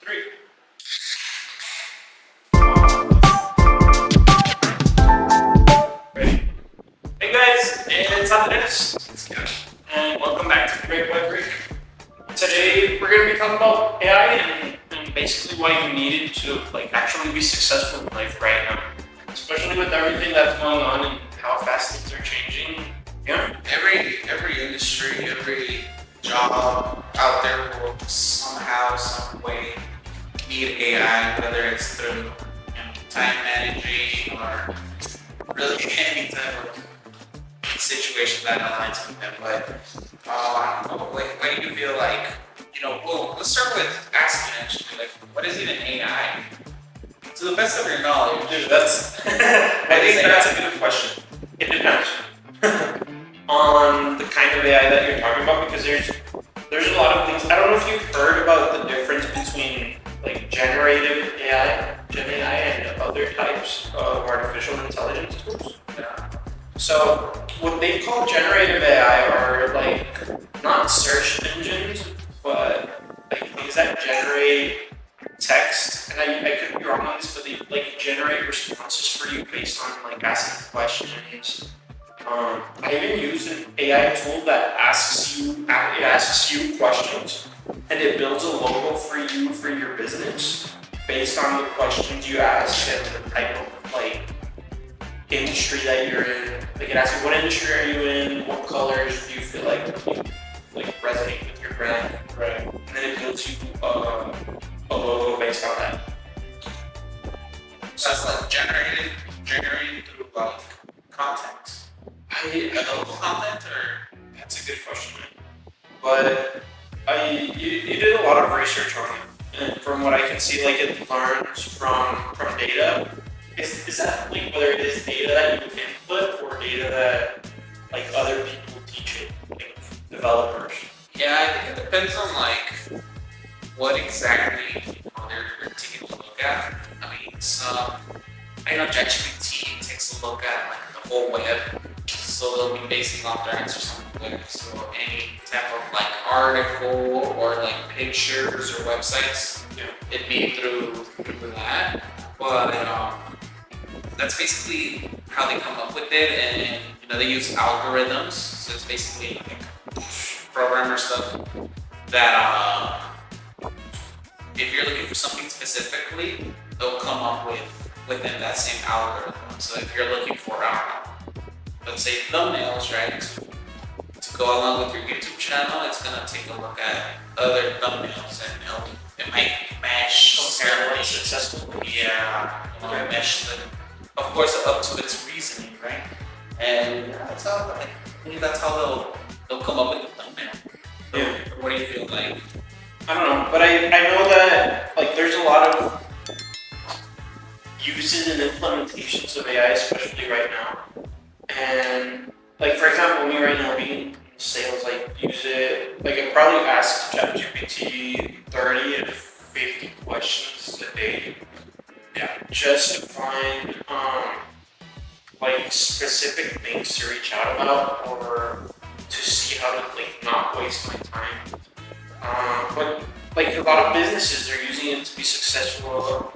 Three. Ready? Hey guys, it's Andres. It's Kevin. And welcome back to the Great White Break. Today we're going to be talking about AI and basically why you need it to actually be successful in life right now. Especially with everything that's going on and how fast things are changing. Yeah? Every industry, every job out there will somehow, some way need AI, whether it's through time managing or really any type of situation that aligns with them. But I don't know, when do you feel like, well, let's start with asking actually, like, what is even AI? To the best of your knowledge. Dude, that's I think that's a good question. It depends on the kind of AI that you're talking about, because there's a lot of things. I don't know if you've heard about the difference between generative AI, Gen AI, and other types of artificial intelligence tools. Yeah. So what they call generative AI are not search engines, but things that generate text. And I could be wrong on this, but they generate responses for you based on asking questions. I even use an AI tool that asks you questions, and it builds a logo for you for your business based on the questions you ask and the type of industry that you're in. It asks you, what industry are you in? What colors do you feel like resonate with your brand? Right. And then it builds you a logo based on that. So it's generated through content. Local content, or That's a good question, man. But you did a lot of research on it, and from what I can see, it learns from data. Is that whether it is data that you input or data that other people teach it, developers? yeah, I think it depends on what exactly they're taking a look at. I mean, I know ChatGPT takes a look at the whole web, so they'll be basing off their answers on the web. So any type of article or pictures or websites, it'd be through that. But that's basically how they come up with it, and they use algorithms. So it's basically programmer stuff that if you're looking for something specifically, they'll come up within that same algorithm. So if you're looking for, let's say thumbnails, right? To go along with your YouTube channel, it's gonna take a look at other thumbnails, and it might mesh Fairly successful. Yeah, mesh them. Of course, up to its reasoning, right? And that's how they'll come up with the thumbnail. Yeah. What do you feel like? I don't know, but I know that there's a lot of uses and implementations of AI, especially right now. And for example, me right now being in sales, use it. I probably ask ChatGPT 30 to 50 questions a day. Yeah, just to find specific things to reach out about, or to see how to not waste my time. But a lot of businesses are using it to be successful.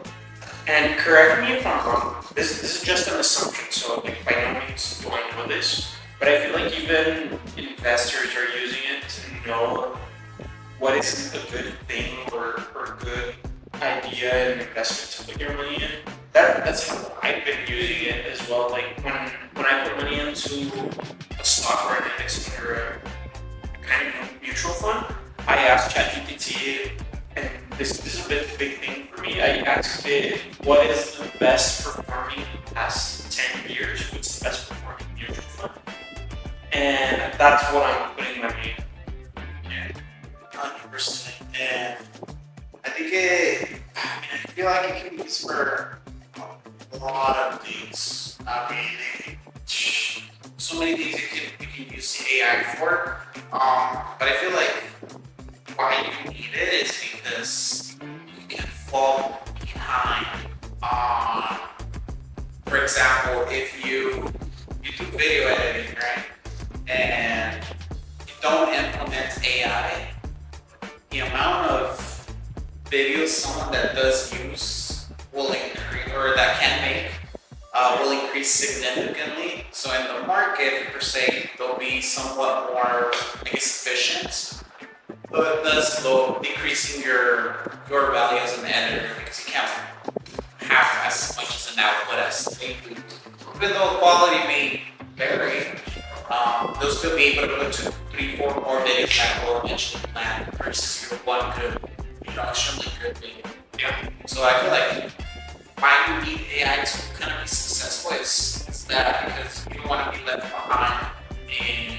And correct me if I'm wrong. This is just an assumption, so by no means do I know this. But I feel even investors are using it to know what is a good thing or good idea and investment to put your money in. That's how I've been using it as well. When I put money into a stock or an index fund or a kind of mutual fund, I asked ChatGPT, and this is a big thing for me. I asked it, what is the best performing in the past 10 years? What's the best performing mutual fund? And that's what I'm putting money in. Yeah, 100%. And I think I feel like it can be used for a lot of things. I mean, so many things you can use the AI for. But I feel like why you need it is because you can fall behind on, for example, if you do video editing, right? And you don't implement AI, the amount of videos someone that does use will increase, or that can make, will increase significantly. So in the market, per se, they'll be somewhat more, I guess, efficient. But thus, though, decreasing your value as an editor because you can't have as much as an output as they do. Even though quality may vary, they'll still be able to put 2, 3, 4 more videos that will eventually land versus your one good, extremely good video. Yeah. So I feel like why you need AI to kind of be successful is that because you don't want to be left behind in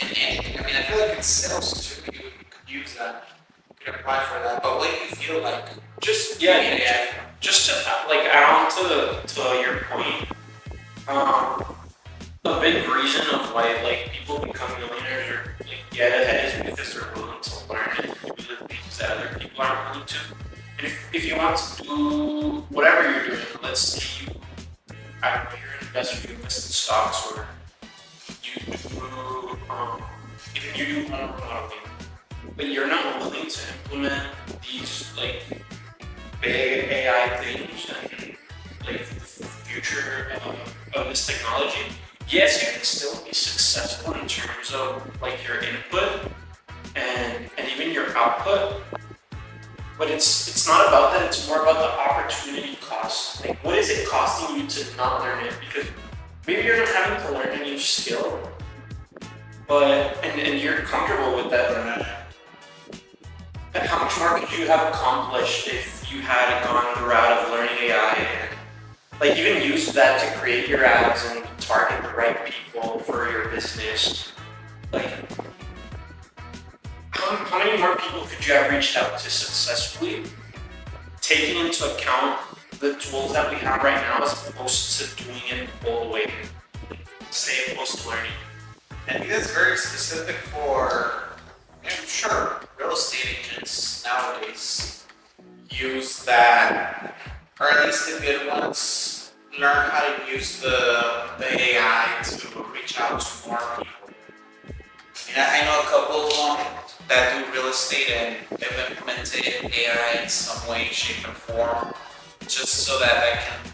anything. I mean, I feel like in sales too, you could use that, you could apply for that. But what do you feel like? Just You need AI for? just to like add on to your point, a big reason of why like people become millionaires or like get ahead is because they're willing to learn and do the things that other people aren't willing to. And if you want to do whatever you're doing, let's say you, I don't know, you're an investor, you invest in stocks, or you do, even you do home remodeling, but you're not willing to implement these like big AI things and like the future of this technology, yes, you can still be successful in terms of like your input and even your output. But it's not about that, it's more about the opportunity cost. Like what is it costing you to not learn it? Because maybe you're not having to learn a new skill, but and you're comfortable with that. But how much more could you have accomplished if you had gone the route of learning AI and like even use that to create your ads and target the right people for your business? Like how many more people could you have reached out to successfully, taking into account the tools that we have right now as opposed to doing it all the way, stay opposed to learning? I think that's very specific for, I'm sure, real estate agents nowadays use that, or at least the good ones, learn how to use the AI to reach out to more people. I know a couple of them that do real estate and they've implemented AI in some way, shape, or form, just so that they can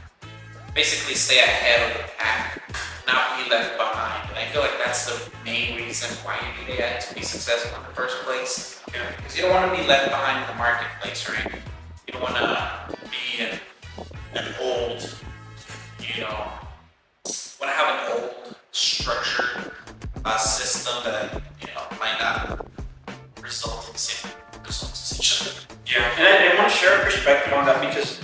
basically stay ahead of the pack, not be left behind. And I feel like that's the main reason why you need AI to be successful in the first place. Because you don't want to be left behind in the marketplace, right? You don't want to be an old, you know, want to have an old structured system that, you know, might not result in the same results as each other. Yeah, and I want to share a perspective on that because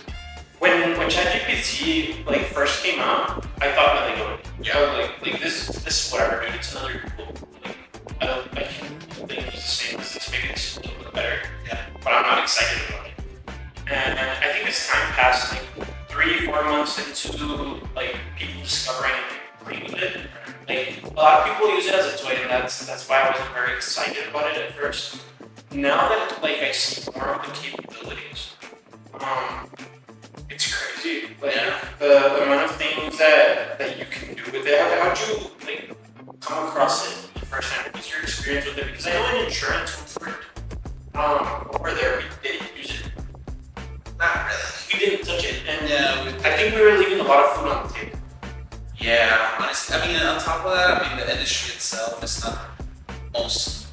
when ChatGPT like first came out, I thought nothing of it. Yeah, like this whatever, dude. It's another Google. Like I think it's the same as this. Maybe it's a little bit better. Yeah. But I'm not excited about it. And I think as time passed, like 3-4 months into like people discovering and playing with it, like a lot of people use it as a toy, and that's why I wasn't very excited about it at first. Now that like I see more of the capabilities, it's crazy. Like the amount of things that you can do with it. How'd you like come across it the first time? What's your experience with it? Because I know in insurance over there we didn't use it. Not really. We didn't touch it, and Yeah, I think we were leaving a lot of food on the table. Yeah, honestly, I mean, on top of that, I mean, the industry itself is not the most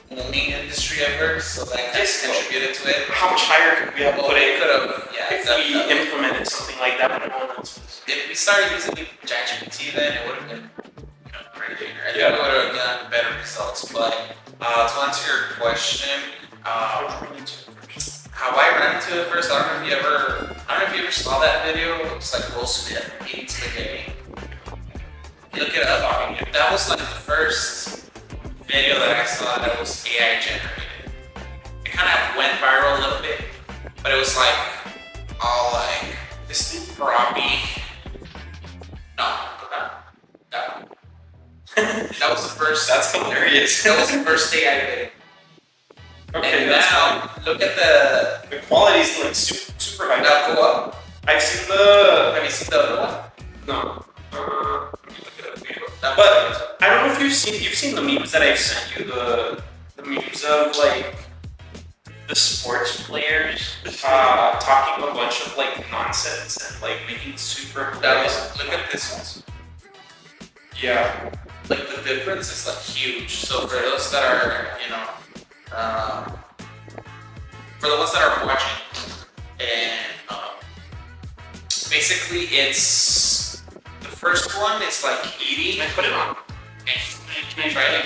booming industry ever, so that kind of contributed to it. How much higher could we have Well, put it it could have, yeah, if we definitely. implemented something like that when no one else was? If we started using ChatGPT, then it would have been, you know, pretty big, right? Yeah. We would have gotten better results. But to answer your question, How would you run into it first? how I ran into it first, I don't know if you ever saw that video. It's like Will Smith eating spaghetti. Look it up. That was like the first video that I saw that was AI generated. It kind of went viral a little bit, but it was like all like this thing crappy. No, that was the first. That's hilarious. That was the first AI video. Okay, And that's now fine. look at the. The quality's like super high. Now go up. I've seen the Have you seen the other one? no. That But I don't know if you've seen the memes that I've sent you, the memes of like the sports players talking a bunch of like nonsense and like making super hilarious. Look at this one. Yeah. Like the difference is like huge. So for those that are, for the ones that are watching, and basically it's the first one is like eating. Can I put it on? Can I try it?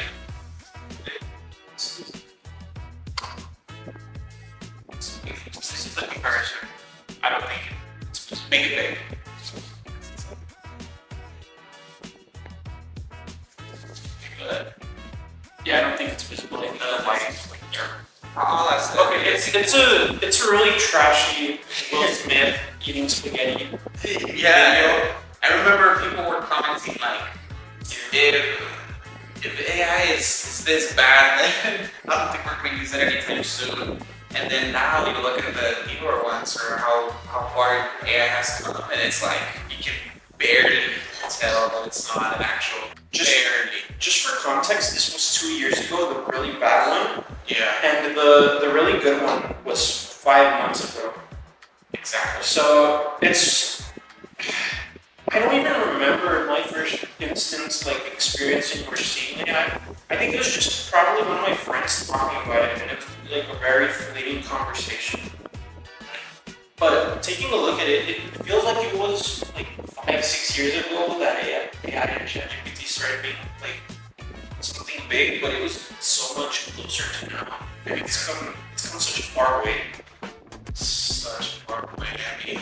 This is the comparison. I don't think it's make it big. But yeah, I don't think it's visible in the light. Oh, that's Okay, it's a really trashy Will Smith eating spaghetti. Yeah, I remember people were commenting like, if AI is this bad, then I don't think we're going to use it anytime soon. And then now you look at the newer ones or how far AI has come, and it's like you can barely tell that it's not an actual. Just for context, this was 2 years ago, the really bad one, Yeah, and the really good one was 5 months ago. exactly. So I don't even remember my first instance like experiencing or seeing it. I think it was just probably one of my friends talking about it, and it was like a very fleeting conversation. But taking a look at it, it feels like it was like 5-6 years ago that AI and ChatGPT started being like something big, but it was so much closer to now. And it's come such a far way. Such a far away. I mean,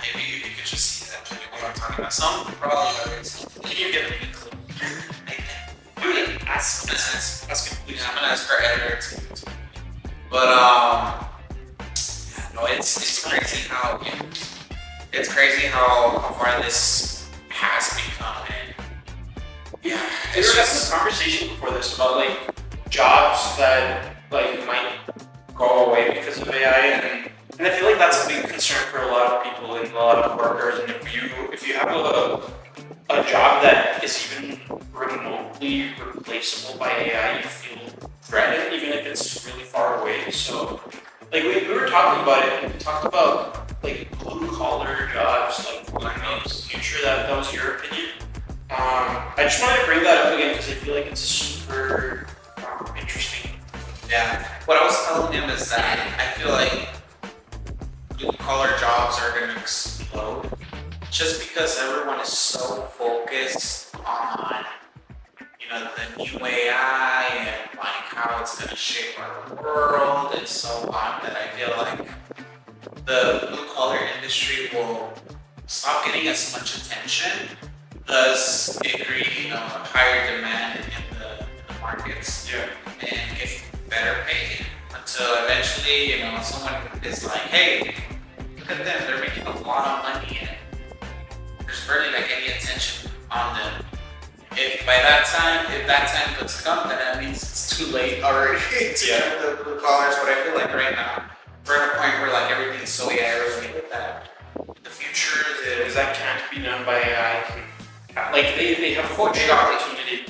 maybe you could just see that what I'm talking about. Some probably others. Can you get me a clip? Dude, ask him, please. I'm gonna ask our editor to. But no, it's crazy how how far this has become. And Yeah, we were having this conversation before this about like jobs that like might go away because of AI, and I feel like that's a big concern for a lot of people and a lot of workers. And if you have a job that is even remotely replaceable by AI, you feel threatened even if it's really far away. So like we were talking about it, and we talked about like blue collar jobs, like in the future. That was your opinion. I just wanted to bring that up again because I feel like it's super interesting. yeah, what I was telling him is that I feel like blue collar jobs are gonna explode just because everyone is so focused on the new AI and like how it's gonna shape our world and so on, that I feel like the blue collar industry will stop getting as much attention, thus it creating a higher demand in the markets Yeah. and get better paid until eventually someone is like, hey, look at them, they're making a lot of money and there's barely like any attention on them. If that time does come, then that means it's too late already to Yeah. the blue collars. But I feel like right now we're at a point where like everything's so AI related that the future Because that can't be done by AI. Like they have a big opportunity.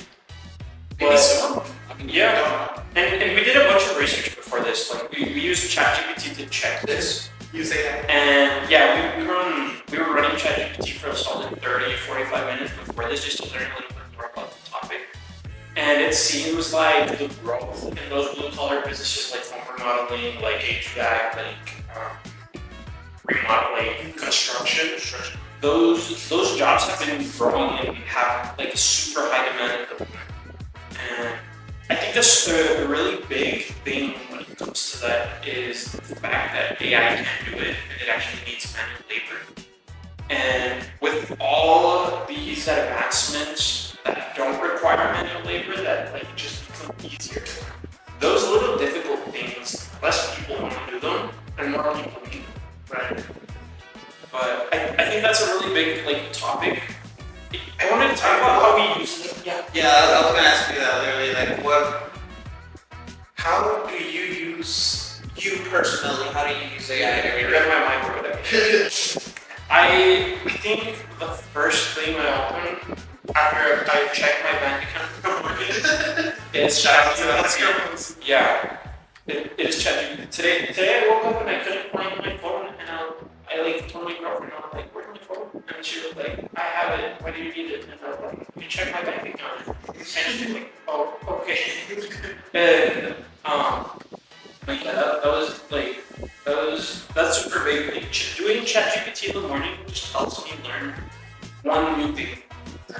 maybe But- soon. I mean, Yeah. I don't know. And we did a bunch of research before this. Like we used ChatGPT to check this. You say that. And yeah, we were running ChatGPT for a solid 30-45 minutes before this just to learn a little bit more about the topic. And it seems like the growth in those blue collar businesses like home remodeling, like HVAC, like remodeling, construction, those jobs have been growing and have like a super high demand at the moment. And I think that's the really big thing when it comes to that is the fact that AI can't do it and it actually needs manual labor. And with all of these advancements that don't require manual labor, that like just become easier, those little difficult things, less people want to do them and more people need them, right? But I think that's a really big like topic. I wanted to talk about how we use it. Yeah. Yeah, I was gonna ask you that literally. Like, how do you personally, how do you use AI every I day? read my mind over there. I think the first thing I open after I check my bank account is Shout out to ChatGPT. us. Yeah. It is ChatGPT. Today I woke up and I couldn't find my phone, and I like told my girlfriend, I was like, "Where's my phone?" And she was like, "I have it. Why do you need it?" And I was like, "You check my bank account." And she's like, "Oh, okay." And like that's super big. Like, doing ChatGPT in the morning just helps me learn one new thing.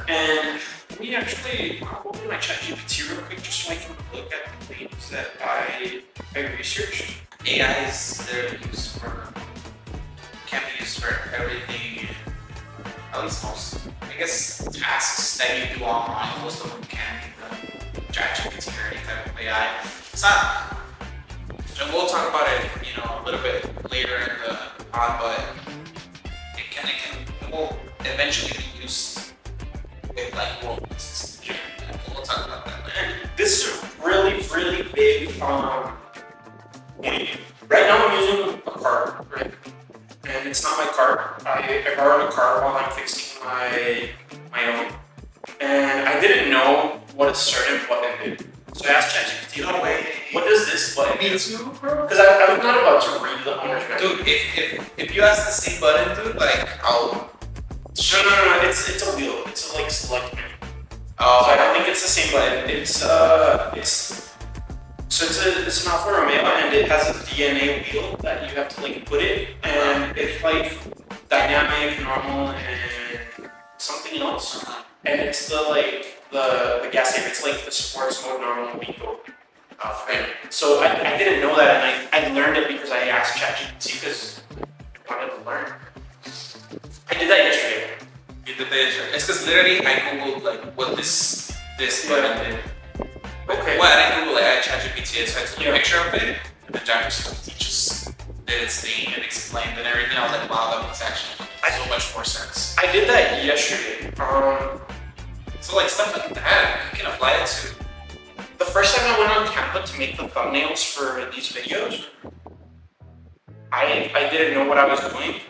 And we actually, I'll open my ChatGPT real quick just so I can look at the things that I researched. AI is there to use for, can be used for everything, at least most, I guess, tasks that you do online, most of them can be done ChatGPT or any type of AI. It's not, and we'll talk about it, a little bit later in the pod, but it will eventually be used with like robots. We'll talk about that later. And this is a really, really big thing. Right now I'm using a car, right? And it's not my car. I borrowed a car while I'm fixing my own. And I didn't know what a certain button did. So I asked ChatGPT, No way. what does this button do? Me too, bro. Because I was not about to read the owner's manual. Dude, if you ask the same button, dude, like I'll. No, it's a wheel. It's a select menu. Oh, So I don't think it's the same button. It's an Alfa Romeo and it has a DNA wheel that you have to put it, and it's dynamic, normal, and something else. And it's the gas saver. It's the sports mode, normal, eco. So I didn't know that, and I learned it because I asked ChatGPT because I wanted to learn. I did that yesterday. you did that. It's because literally I googled what this button did. Okay. Well, I didn't Google it. I had ChatGPT, so I took Yeah. a picture of it, and then ChatGPT just did its thing and explained and everything. I was like, wow, that makes actually so much more sense. I did that yesterday. So stuff like that, you can apply it to. The first time I went on Canva to make the thumbnails for these videos, I didn't know what I was doing,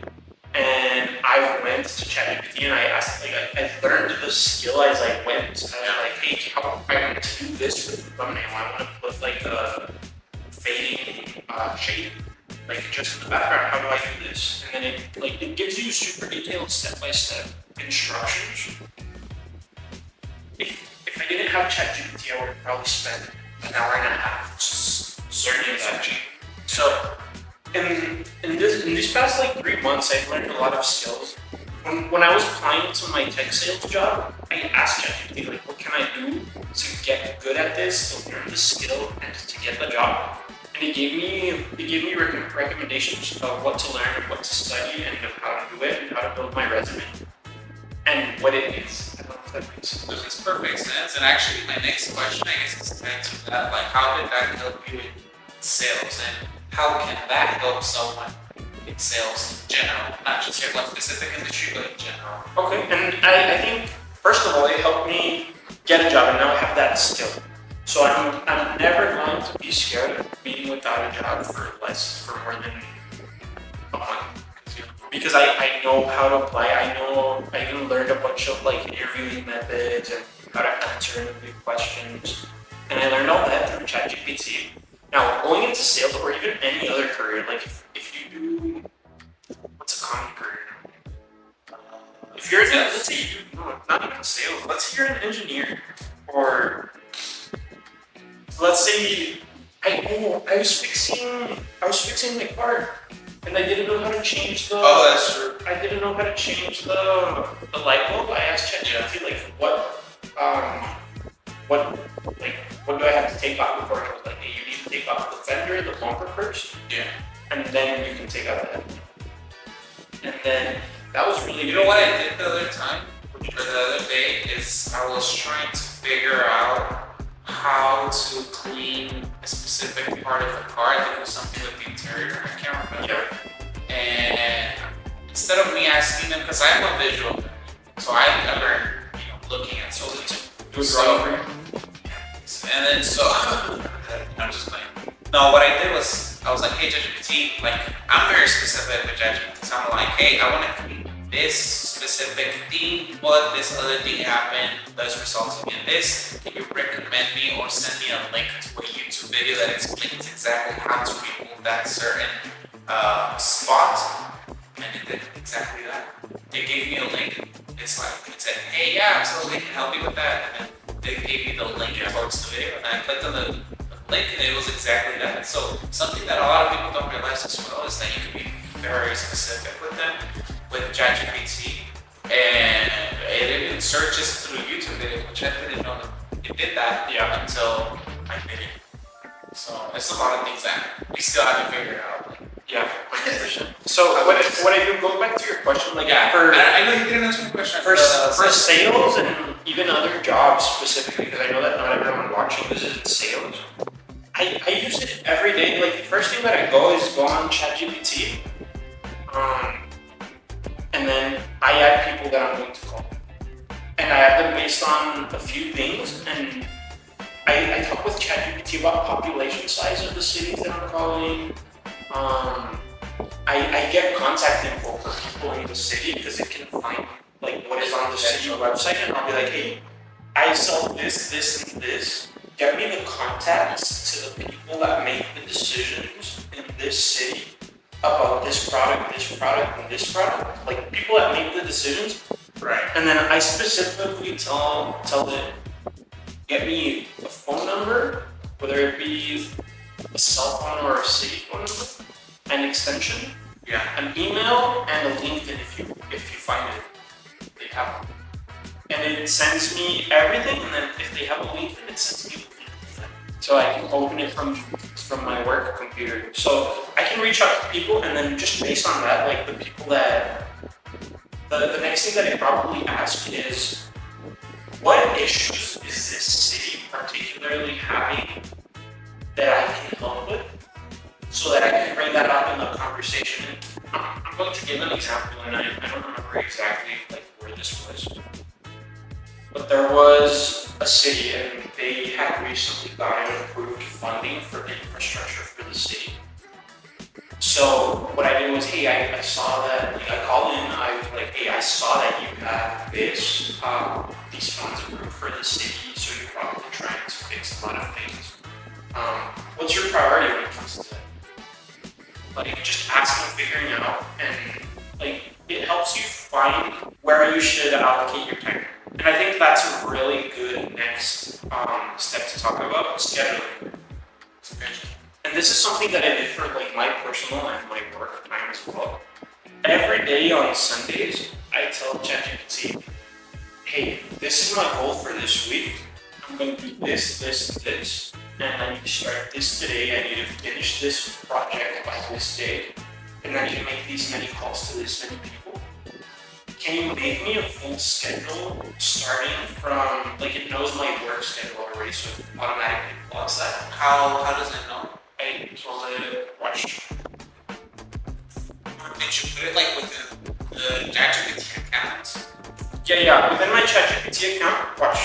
and I went to ChatGPT and I asked, I learned the skill as I went. I was like, hey, how I want to do this for the thumbnail. I want to put a fading shade, just in the background. How do I do this? And then it gives you super detailed step-by-step instructions. If I didn't have ChatGPT, I would have probably spent an hour and a half just learning that. So, in these past 3 months, I've learned a lot of skills. When I was applying to my tech sales job, I asked ChatGPT, what can I do to get good at this, to learn the skill, and to get the job? And it gave me recommendations of what to learn, and what to study, and how to do it, and how to build my resume, and what it is. I don't know if that makes sense. It makes perfect sense. And actually, my next question, I guess, is to answer that. How did that help you in sales, and how can that help someone in sales in general, not just one specific industry, but in general? Okay, and I think first of all, it helped me get a job, and now I have that skill. So I'm never going to be scared of being without a job for more than a month. Because I know how to apply. I even learned a bunch of interviewing methods and how to answer interview questions. And I learned all that through ChatGPT. Now, going into sales or even any other career, if you do, what's a common career? If you're let's say you do, not even sales, let's say you're an engineer, or let's say I was fixing my car, and I didn't know how to change the. Oh, that's true. I didn't know how to change the light bulb. I asked ChatGPT what do I have to take off before? I was like, hey, you need to take off the fender, the bumper first. Yeah. And then you can take out the head. And then that was really. You know what I did the other time, or the other day, is I was trying to figure out how to clean a specific part of the car. I think it was something with the interior. I can't remember. Yeah. And instead of me asking them, because I'm a visual guy, so I remember looking at so Do a drawing for you. and then so I'm just playing. No, what I did was I was like, hey ChatGPT, I'm very specific with ChatGPT. So I'm like, hey, I want to clean this specific thing, but this other thing happened, thus resulting in this. Can you recommend me or send me a link to a YouTube video that explains exactly how to remove that certain spot? And it did exactly that. They gave me a link. It's like, it said, hey, yeah, absolutely, can help you with that. And then they gave me the link towards the video, and I clicked on the link, and it was exactly that. So something that a lot of people don't realize as well is that you can be very specific with them, with ChatGPT, and it even searches through YouTube videos, which I didn't know that it did that until I did it. So there's a lot of things that we still haven't figured out. Yeah, 100%. So what I do, going back to your question, like I know you didn't answer my question. for sales and even other jobs specifically, because I know that not everyone watching this is in sales. I use it every day. Like the first thing that I go is go on ChatGPT, and then I add people that I'm going to call, and I add them based on a few things. And I talk with ChatGPT about population size of the cities that I'm calling. I get contact info for people in the city because it can find like what is on the city website, and I'll be like, hey, I sell this, this, and this. Get me the contacts to the people that make the decisions in this city about this product, and this product. Like people that make the decisions. Right. And then I specifically tell them, get me a phone number, whether it be a cell phone or a city phone number, an extension, an email, and a LinkedIn if you find it. They have one. And it sends me everything, and then if they have a LinkedIn, it sends me the LinkedIn. So I can open it from my work computer. So I can reach out to people, and then just based on that, like the people that the next thing that I probably ask is, what issues is this city particularly having that I can help with, so that I can bring that up in the conversation. I'm going to give an example, and I don't remember exactly like where this was, but there was a city, and they had recently gotten approved funding for infrastructure for the city. So what I did was, hey, I saw that, like, I called in, I was like, hey, I saw that you have this, these funds approved for the city, so you're probably trying to fix a lot of things. What's your priority when it comes to that? Like, just asking, figuring out, and like, it helps you find where you should allocate your time. And I think that's a really good next step to talk about, scheduling. And this is something that I did for like my personal and my work time as well. Every day on Sundays, I tell ChatGPT, hey, this is my goal for this week. I'm going to do this, this, and this. And I need to start this today. I need to finish this project by this day. And I need to make these many calls to this many people. Can you make me a full schedule starting from, like, it knows my work schedule already, so it automatically plots that. How does it know? I told it, watch. Did you put it like within the ChatGPT account? Yeah, within my ChatGPT account, watch.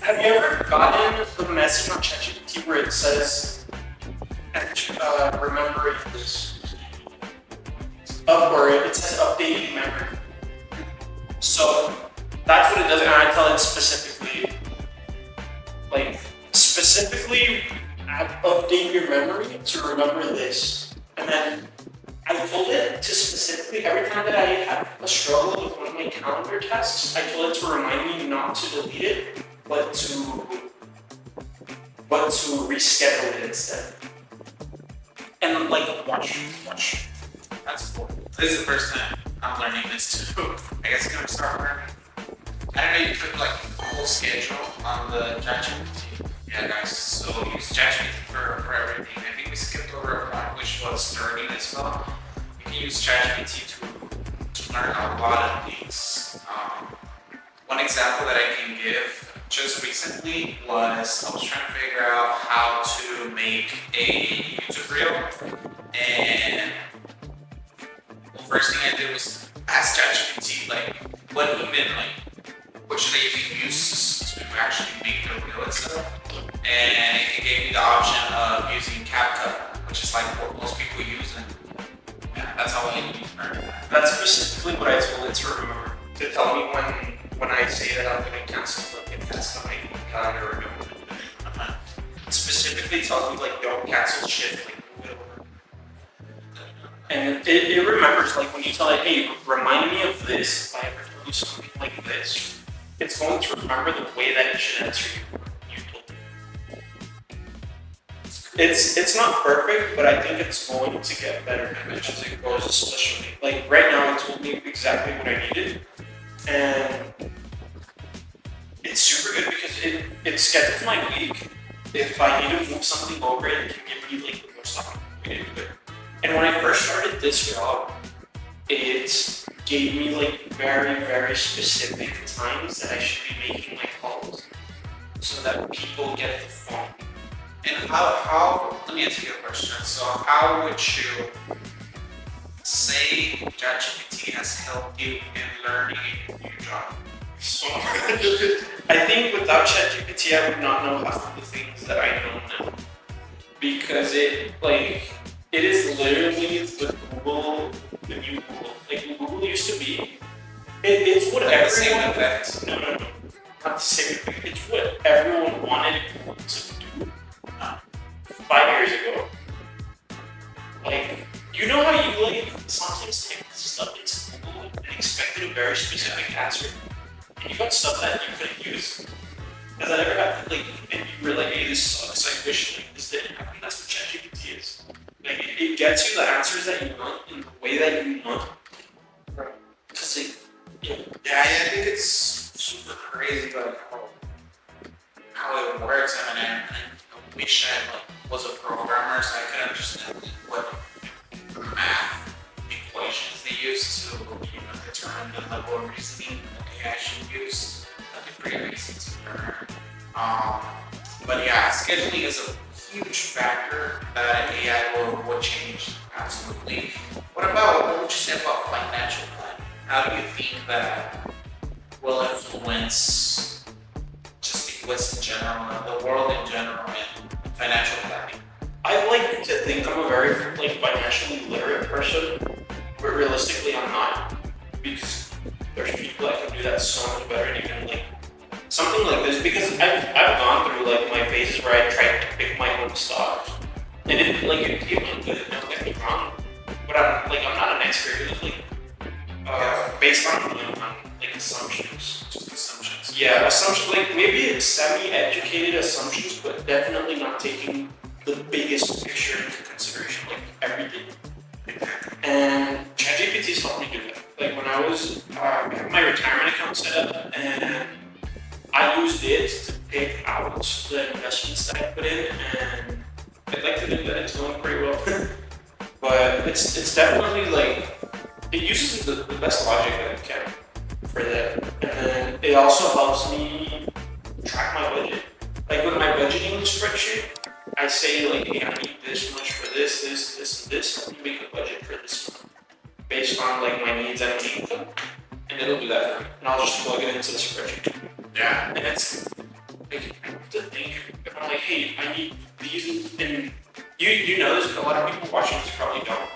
Have you ever gotten the message on ChatGPT where it says, remember this? Or it says updating memory. So that's what it does, and I tell it specifically, update your memory to remember this. And then I told it to specifically, every time that I have a struggle with one of my calendar tasks, I told it to remind me not to delete it, but to reschedule it instead. And like, watch. That's cool. This is the first time I'm learning this too. I guess I'm gonna start learning. I don't know, you put like a whole schedule on the ChatGPT. Yeah, guys, so use ChatGPT for everything. I think we skipped over a point which was learning as well. You can use ChatGPT to learn a lot of things. One example that I can give just recently was I was trying to figure out how to make a YouTube reel, and the first thing I did was ask ChatGPT what should I even use to actually make the reel itself, and it gave me the option of using CapCut, which is like what most people use, and yeah, that's how I learned that. That's specifically what I told it to remember. To tell me when I say that I'm gonna cancel, like it has to make my calendar remember. It specifically tells me like don't cancel shit, like move it over. And it remembers like when you tell it, hey, remind me of this if I ever tell you something like this. It's going to remember the way that it should answer you told it. It's not perfect, but I think it's going to get better as it goes, especially. Like right now it told me exactly what I needed. And it's super good because it schedules my week. If I need to move something over, it can give me like the most opportunity to do it. And when I first started this job, it gave me like very, very specific times that I should be making my calls so that people get the phone. And how, let me ask you a question. So how would you say ChatGPT has helped you in learning a new job? So I think without ChatGPT, I would not know half of the things that I know now. Because it is literally the Google, the new Google. Like Google used to be. It's what Like the same everyone. effect. No, not the same thing. It's what everyone wanted Google to do 5 years ago. Like, you know how you like sometimes type stuff into Google and expected a very specific answer, and you got stuff that you couldn't use. Has that ever happened? Like, and you were like, hey, this sucks. I wish like this didn't happen. That's what ChatGPT is. Like, it gets you the answers that you want in the way that you want. Because like, Yeah, I think it's super crazy like how it works. I mean, I wish I was a programmer so I could understand what math equations they use to determine the level of reasoning that AI should use. That'd be pretty easy to learn. But yeah, scheduling is a huge factor that AI will change absolutely. What would you say about financial planning? How do you think that will influence just the US in general, the world in general, and financial planning? I like to think I'm a very like financially literate person, but realistically I'm not, because there's people that can do that so much better, and even like something like this, because I've gone through like my phases where I tried to pick my own stocks, and it went good. Don't get me wrong, but I'm not an expert. It was like based on like assumptions. Just assumptions. Yeah, assumptions, like maybe semi-educated assumptions, but definitely not taking the biggest picture into consideration, like everything. And ChatGPT's helped me do that. Like when I was, I had my retirement account set up, and I used it to pick out the investments that I put in, and I'd like to think that it's going pretty well. But it's definitely like, it uses the best logic that it can for that. And then it also helps me track my budget. Like with my budgeting spreadsheet, I say like, hey, I need this much for this, and this. Help me make a budget for this month based on like my needs and my income, and it'll do that for me. And I'll just plug it into the spreadsheet. Yeah. And it's like, I have to think, if I'm like, hey, I need these, and you know this, but a lot of people watching this probably don't.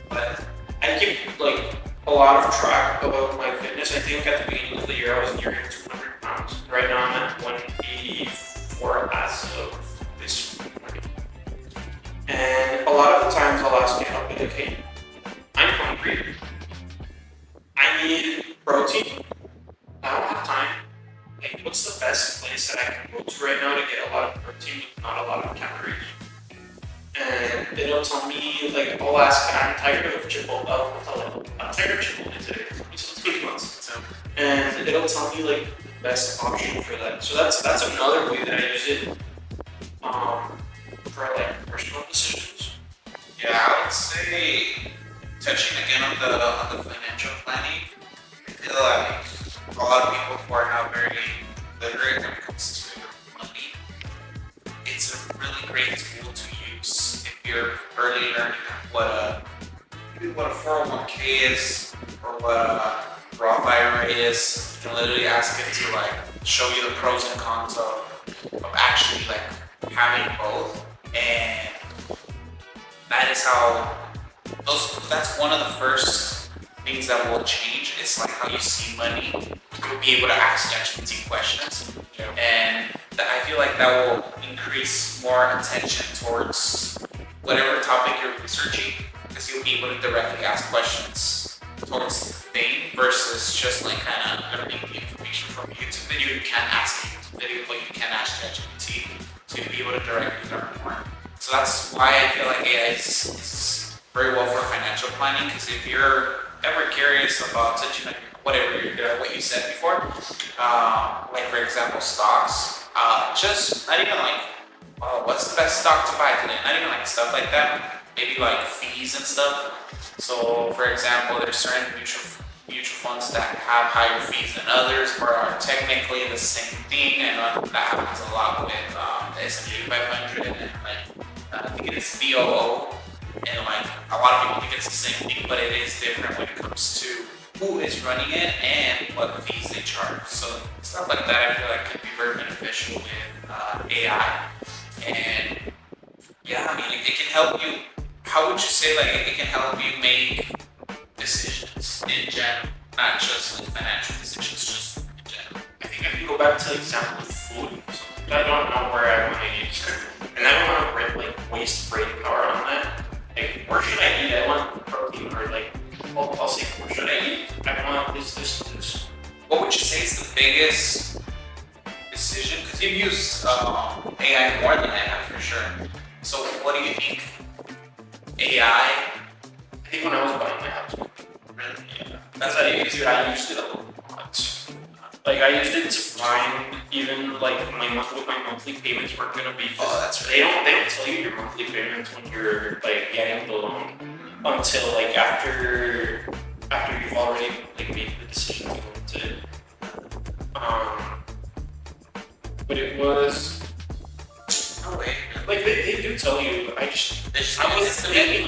But I keep like a lot of track about my fitness. I think at the beginning of the year I was nearing 200 pounds. Right now I'm at 184 as of this morning. And a lot of the times I'll ask you, I'll be like, hey, I'm hungry. I need protein. I don't have time. Like, what's the best place that I can go to right now to get a lot of protein with not a lot of calories? And it'll tell me, like, I'll ask, I'm tired of Chipotle. I'll tell it, I'm tired of Chipotle today. And it'll tell me, like, the best option for that. So that's another way that I use it for, like, personal decisions. Yeah, I would say, touching again on the financial planning, I feel like a lot of people who are not very literate when it comes to money, it's a really great tool to use if you're early learning what a 401k is or what a Roth IRA is. You can literally ask it to like show you the pros and cons of actually like having both, and that is how that's one of the first things that will change is like how you see money. You'll be able to ask ChatGPT questions, and I feel like that will increase more attention towards whatever topic you're researching, because you'll be able to directly ask questions towards the thing versus just like kind of learning the information from a YouTube video. You can't ask a YouTube video, but you can ask ChatGPT to be able to directly learn more. So that's why I feel like AI is very well for financial planning, because if you're ever curious about such whatever what you said before, like for example stocks, just not even like what's the best stock to buy today, not even like stuff like that, maybe like fees and stuff. So for example, there's certain mutual funds that have higher fees than others, or are technically the same thing, and that happens a lot with the S&P 500 and like I think it's VOO. And like a lot of people think it's the same thing, but it is different when it comes to who is running it and what fees they charge. So stuff like that I feel like could be very beneficial with AI. And yeah, I mean it can help you. How would you say like it can help you make decisions in general, not just like financial decisions, just in general? I think I can go back to the example of food. I don't know where I want to eat, and I don't want to like waste brain power on that. Like, where should I eat? I want protein, or like, I'll say, where should I eat? I want this. What would you say is the biggest decision? Because you've used AI more than I have for sure. So what do you think? AI? I think when I was buying my house. Really? Yeah. That's how I used it. I used it a lot. Like, I used it to find even like what my monthly payments were gonna be. Oh, that's right. They don't tell you your monthly payments when you're like getting the loan until like after you've already like made the decision to go into it. But it was No way. like they do tell you. I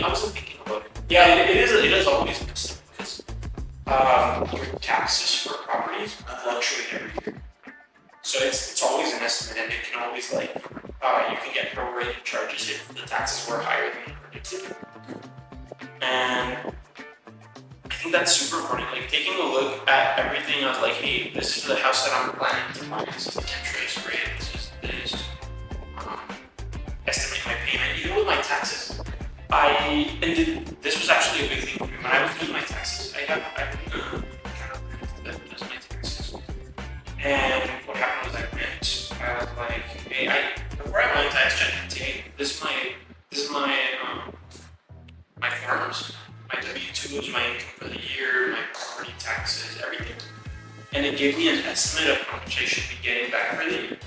wasn't thinking about it. Yeah, it is always an estimate, because your taxes for properties fluctuate every year. So it's always an estimate, and it can always like you can get prorated charges if the taxes were higher than predicted. And I think that's super important. Like taking a look at everything, I was like, hey, this is the house that I'm planning to buy. This is the interest rate. This is this. Estimate my payment, even with my taxes. This was actually a big thing for me when I was doing my taxes. I have that does my taxes. And what happened was I was like, hey, before I went to ChatGPT, this is my forms, my W-2s, my income for the year, my property taxes, everything. And it gave me an estimate of how much I should be getting back for the year.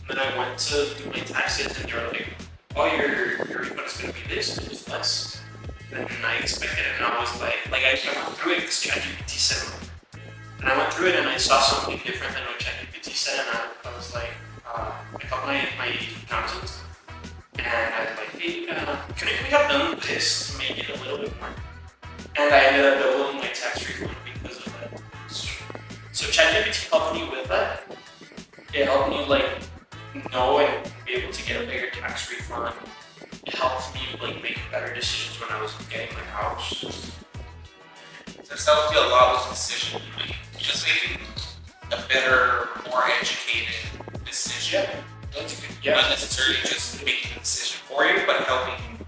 And then I went to do my taxes, and they were like, oh, your refund is going to be this, it was less than I expected. And I was like I went through it because ChatGPT said it. And I went through it and I saw something different than what ChatGPT said, and I was like, I called my accountant, and I was like, hey, can we have done this to make it a little bit more? And I ended up doubling my tax refund because of that. So ChatGPT helped me with that. It helped me like know and be able to get a bigger tax refund. It helped me like make better decisions when I was getting my house. There's helped you a lot with decision making. Just making a better, more educated decision. Yeah, that's a good. Not necessarily just making a decision for you, but helping.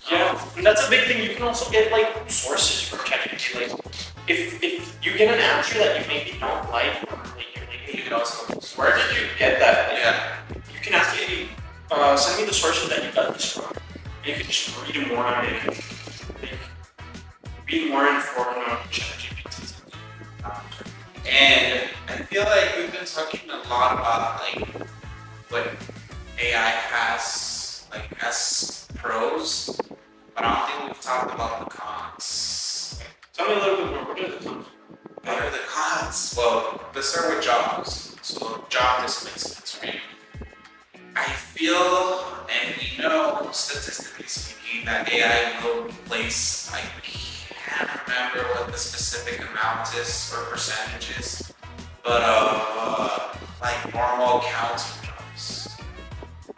Yeah, and that's a big thing. You can also get like sources from ChatGPT. Like, if you get an answer that you maybe don't like, or like you're like, hey, You can also where did you get that? Like, yeah. you can ask it, hey, send me the sources that you got this from. And you can just read more on it. Like, be more informed on ChatGPT. And I feel like we've been talking a lot about like what AI has pros, but I don't think we've talked about the cons. Tell me a little bit more. What are the cons? What are the cons? Well, let's start with jobs. So job displacements, right? I feel, and we know statistically speaking, that AI will replace, I can't remember what the specific amount is or percentage is, but like normal accounting jobs.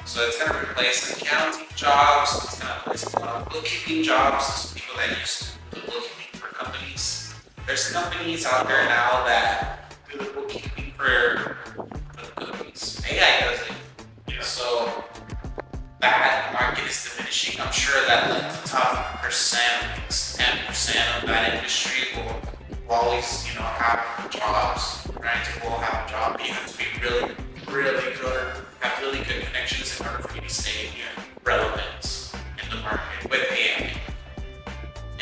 So it's gonna replace accounting jobs, it's gonna replace a lot of bookkeeping jobs, people that used to do bookkeeping for companies. There's companies out there now that do the bookkeeping for the companies. AI does it. Yeah. So that market is diminishing. I'm sure that like the top percent, 10% of that industry will always, have jobs, right? To will have a job. You have to be really, really good, have really good connections in order for you to stay relevant in the market with AI.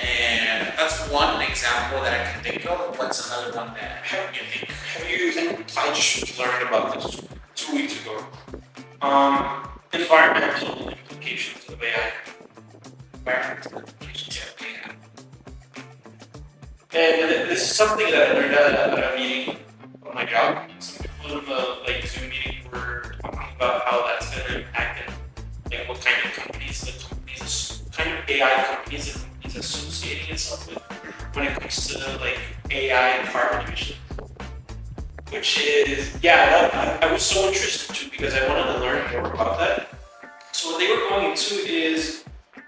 And that's one example that I can think of. What's another one that you think? Have you, and I just learned about this 2 weeks ago. Environmental implications of AI. Environmental implications of AI. And this is something that I learned at a meeting on my job. Some people in the Zoom meeting were talking about how that's going to impact it, like what kind of kind of AI companies the companies associating itself with when it comes to like AI and carbon emissions. Which is, I was so interested too because I wanted to learn more about that. So what they were going into is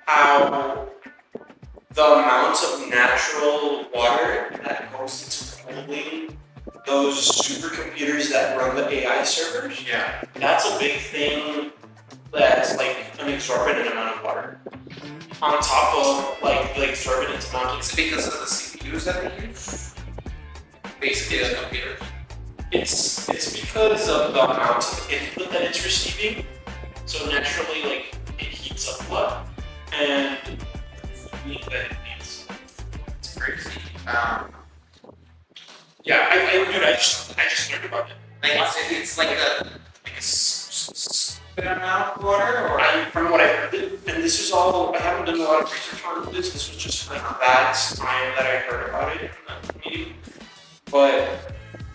how the amount of natural water that goes into cooling those supercomputers that run the AI servers. Yeah. That's a big thing. That's like an exorbitant amount of water. On top of like the exorbitant amount It's because of the CPUs that they use. Basically, the computers. It's because of the amount of input that it's receiving. So naturally, like it heats up blood, and the food that it needs. It's crazy. Yeah, I just learned about it. Like it's like a stupid amount of water, or From what I heard, and this is all, I haven't done a lot of research on this. This was just like that time that I heard about it in that meeting. But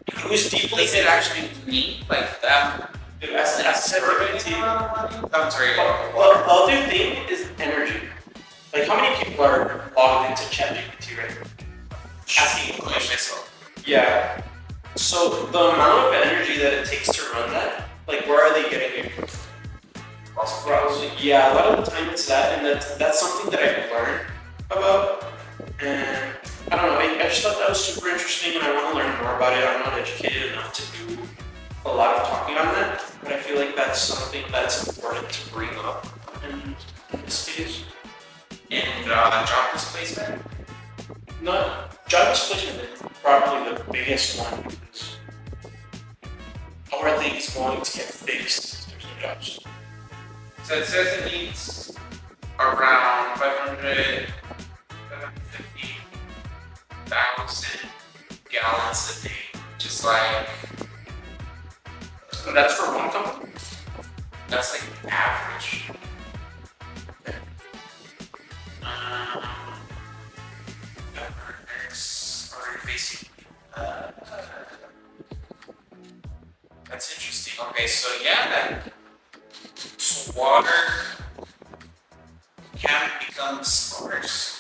it was deeply. is it actually neat? Like that? That's I'm sorry. Well, the other thing is energy. Like, how many people are logged into ChatGPT right now? Asking questions. Yeah. So the amount of energy that it takes to run that, like, where are they getting it from? Probably, yeah. A lot of the time it's that, and that's something that I've learned about. And I don't know. I just thought that was super interesting, and I want to learn more about it. I'm not educated enough to do a lot of talking on that, but I feel like that's something that's important to bring up in this case. And job displacement. Not job displacement is probably the biggest one because how are things going to get fixed if there's no jobs? So it says it needs around 550,000 gallons a day, just like. So that's for one company? That's like average. That's interesting. Okay, so so water can become scarce.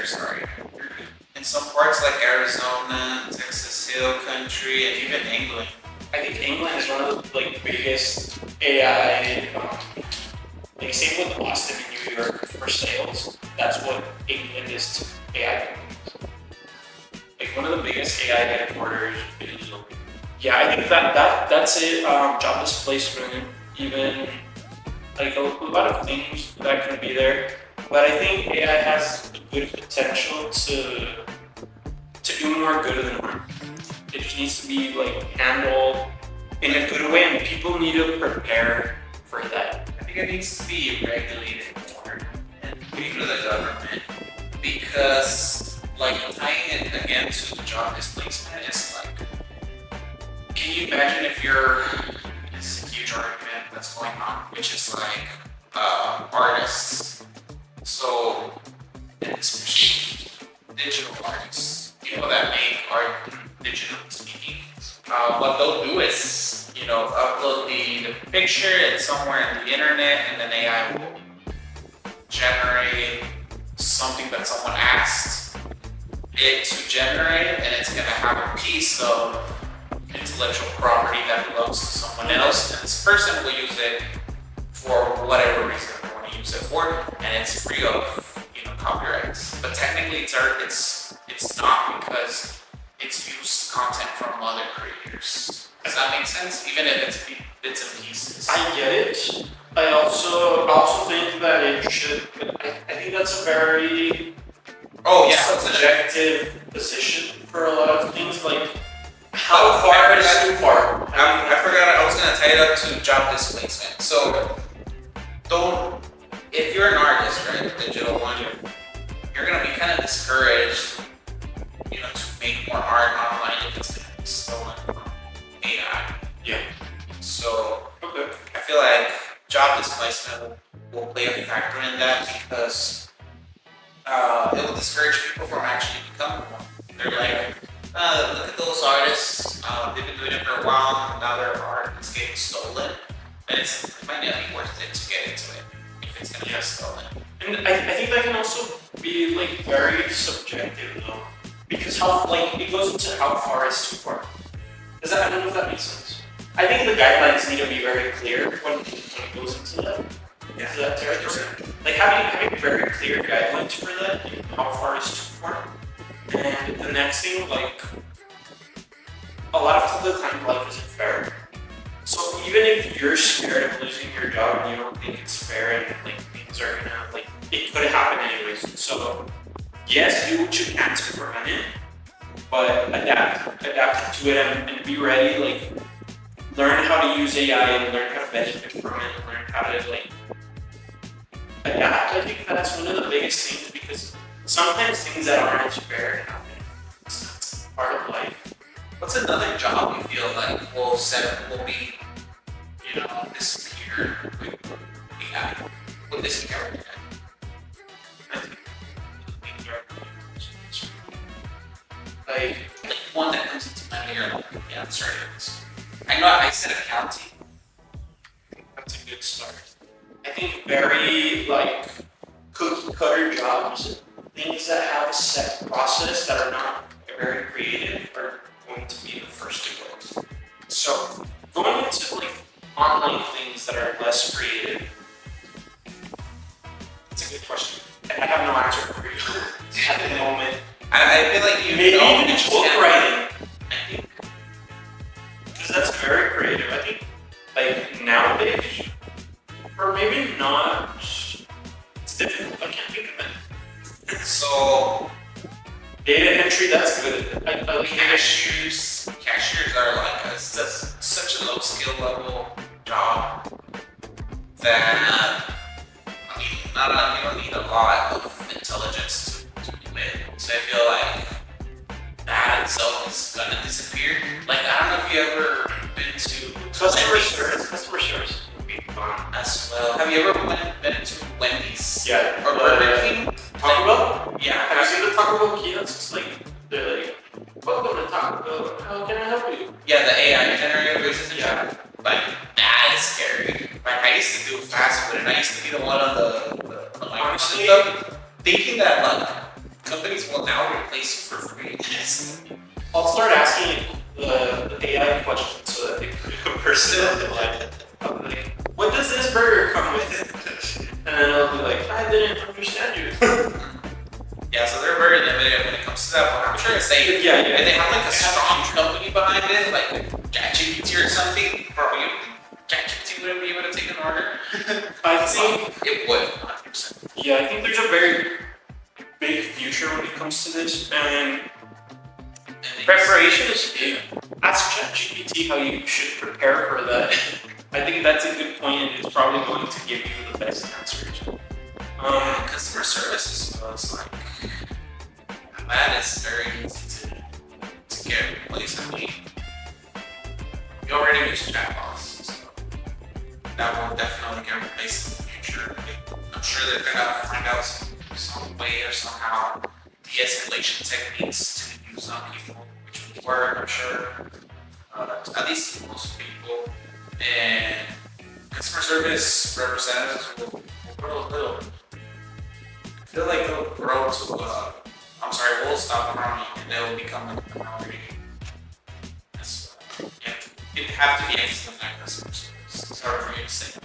Sorry. In some parts like Arizona, Texas Hill Country, and even England. I think England is one of the biggest AI, like same with Austin and New York for sales. That's what England is to AI companies. Like one of the biggest AI headquarters is. Yeah, I think that's it. Job displacement, even like a lot of things that can be there. But I think AI has good potential to do more good than harm. It just needs to be like handled in a good way, and people need to prepare for that. I think it needs to be regulated more and put to the government because, like, tying it again to the job displacement is like, can you imagine if this is a huge argument that's going on, which is like artists. So, especially digital artists, people that make art digitally speaking, what they'll do is, upload the picture, it's somewhere in the internet, and then AI will generate something that someone asked it to generate, and it's going to have a piece of intellectual property that belongs to someone else, and this person will use it for whatever reason they want to use it for, and it's free of copyrights. But technically, it's it's not because it's used content from other creators. Does that make sense? Even if it's bits and pieces. I get it. I also think that it should. I think that's a very Oh yeah, subjective position for a lot of things. Like how far is too far? I forgot I was gonna tie it up to job displacement. So if you're an artist, right, digital one, you're gonna be kind of discouraged, to make more art online if it's gonna be stolen from AI. Yeah. So Okay. I feel like job displacement will play a factor in that because it will discourage people from actually becoming one. They're like, look at those artists, they've been doing it for a while, and now their art is getting stolen. And it might not be worth it to get into it if it's gonna get stolen. And I think that can also be like very subjective though, because how it goes into how far is too far. I don't know if that makes sense. I think the guidelines need to be very clear when it goes into that. Yeah. Is that territory? Like having very clear guidelines for that, and how far is too far. And the next thing, like a lot of the time life isn't fair. So even if you're scared of losing your job and you don't think it's fair and like things are gonna it could happen anyways. So yes, do what you can to prevent it, but adapt to it and be ready. Like learn how to use AI and learn how to benefit from it and learn how to adapt. I think that's one of the biggest things because sometimes things that aren't as fair happen. It's part of life. What's another job you feel like will be, disappear with AI? Will disappear with AI? I think Like one that comes into mind here, yeah, I'm sorry. I know I said accounting. that's a good start. I think very cookie cutter jobs, things that have a set process that are not very creative are going to be the first to go. So going into online things that are less creative, it's a good question. And I have no answer for you at the moment. I feel like Maybe even just book can't- writing, I think. Because that's very creative. I think nowadays, or maybe not, it's difficult. I can't think of it. So Data entry, that's good. I like cashiers are such a low skill level job that you don't need a lot of intelligence to do it. So I feel like that itself is gonna disappear. Like I don't know if you ever been to Customer service would be fun. as well. Have you ever been to Wendy's? Yeah. Or Burger King? Taco Bell? Yeah. Have you seen the Taco Bell kiosks? They're like, welcome to Taco Bell. How can I help you? Yeah, the AI generated voices and Yeah. shit. Like, that is scary. Like, I used to do fast food and I used to be the one on the Honestly, stuff, thinking that, companies will now replace you for free. I'll start asking the AI questions so that they could personalize it. I'll be like, what does this burger come with? And then I'll be like, I didn't understand you. Yeah, so they're very limited when it comes to that, but I'm sure it's safe. Yeah. And they have a strong company behind it, like ChatGPT or something. Probably ChatGPT wouldn't be able to take an order. I think, It would, 100%. yeah, I think there's a very big future when it comes to this, and preparation is key. Ask ChatGPT how you should prepare for that. I think that's a good point, and it's probably going to give you the best answers. Customer service is it's like that is very easy to get replaced. I mean, you already use chatbots, so that will definitely get replaced in the future. I'm sure they're gonna find out some way or somehow de-escalation techniques to use on people, which would work, I'm sure. At least for most people. And customer service representatives will grow a little. I feel like they'll grow to, we'll stop growing and they'll become a minority. It'd have to be excellent at customer service. It's hard for me to say.